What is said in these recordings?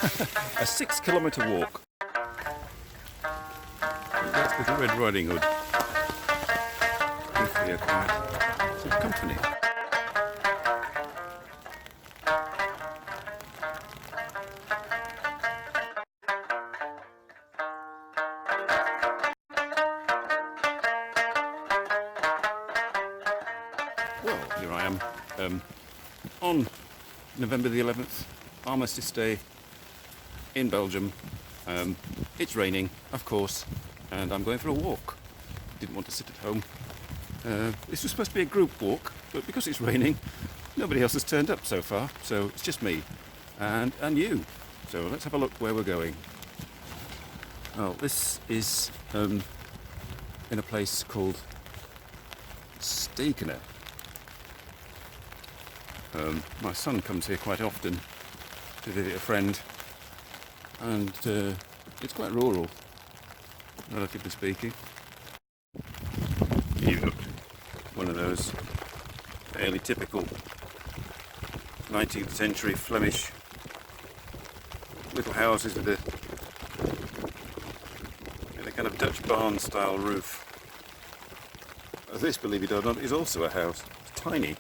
A 6-kilometre walk. That's Little Red Riding Hood. Briefly acquired some company. Well, here I am on November the 11th, Armistice Day in Belgium. It's raining, of course, and I'm going for a walk. Didn't want to sit at home. This was supposed to be a group walk, but because it's raining, nobody else has turned up so far, so it's just me and you. So let's have a look where we're going. Well, this is in a place called Stekener. My son comes here quite often to visit a friend, and it's quite rural, relatively speaking. You've got one of those fairly typical 19th century Flemish little houses with a kind of Dutch barn style roof. This, believe it or not, is also a house. It's tiny.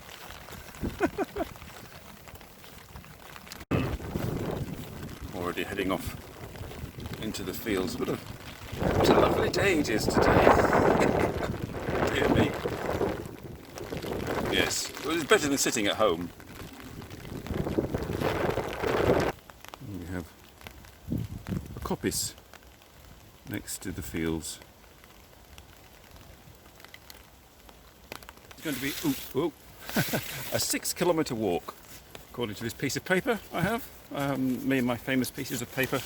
Already heading off into the fields. What a lovely day it is today. Dear me. Yes, well, it's better than sitting at home. We have a coppice next to the fields. It's going to be a 6-kilometre walk, according to this piece of paper I have. Me and my famous pieces of paper.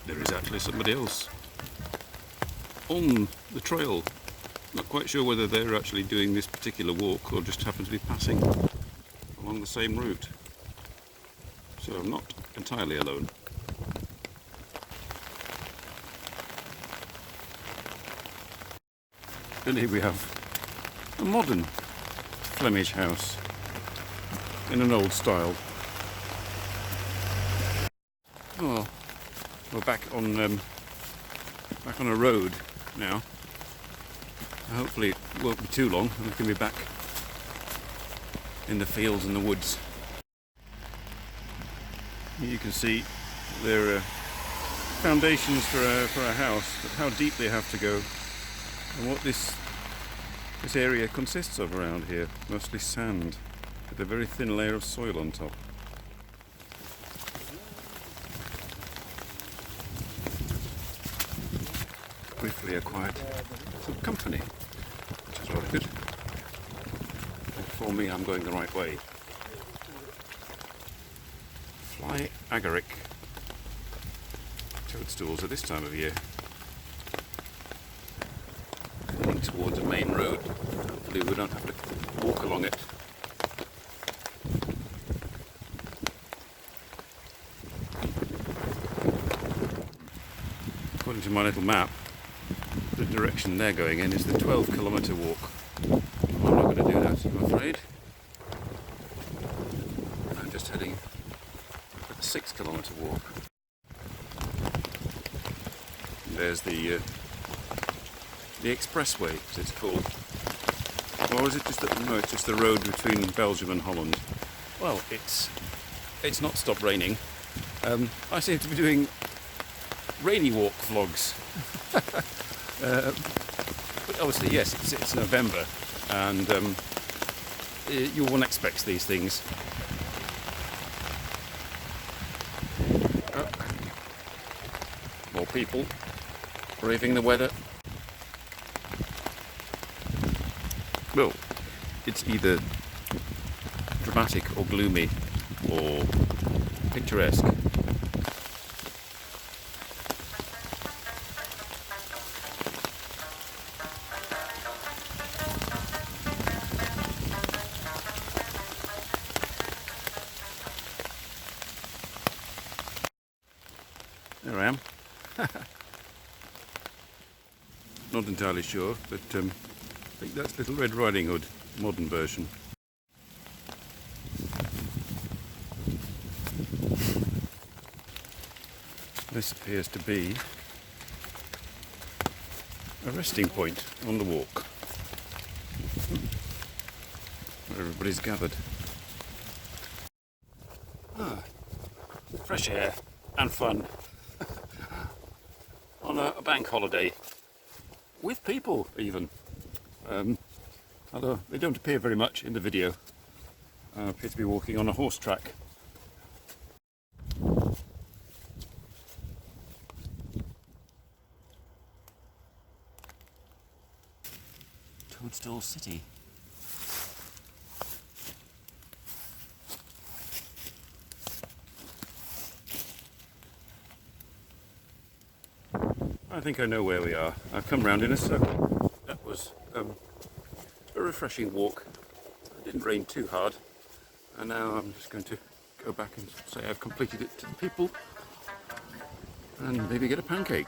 There is actually somebody else on the trail. Not quite sure whether they're actually doing this particular walk or just happen to be passing along the same route. So I'm not entirely alone. And here we have a modern Flemish house in an old style. Oh. We're back on a road now. Hopefully it won't be too long and we can be back in the fields and the woods. You can see there are foundations for a house, but how deep they have to go and what this area consists of around here. Mostly sand with a very thin layer of soil on top. Briefly acquired some company, which is rather good. And for me, I'm going the right way. Fly agaric toadstools at this time of year. Heading towards a main road. Hopefully we don't have to walk along it. According to my little map, the direction they're going in is the 12-kilometre walk. I'm not going to do that, I'm afraid. I'm just heading for the 6-kilometre walk. And there's the expressway, as it's called. Or is it just no? It's just the road between Belgium and Holland. Well, it's not stopped raining. I seem to be doing rainy walk vlogs. But obviously, yes, it's November, and one expects these things. More people braving the weather. Well, it's either dramatic or gloomy or picturesque. There I am. Not entirely sure, but I think that's Little Red Riding Hood, modern version. This appears to be a resting point on the walk, where everybody's gathered. Fresh air and fun on a bank holiday, with people even, although they don't appear very much in the video. I appear to be walking on a horse track. Toadstool City. I think I know where we are. I've come round in a circle. That was a refreshing walk. It didn't rain too hard. And now I'm just going to go back and say I've completed it to the people and maybe get a pancake.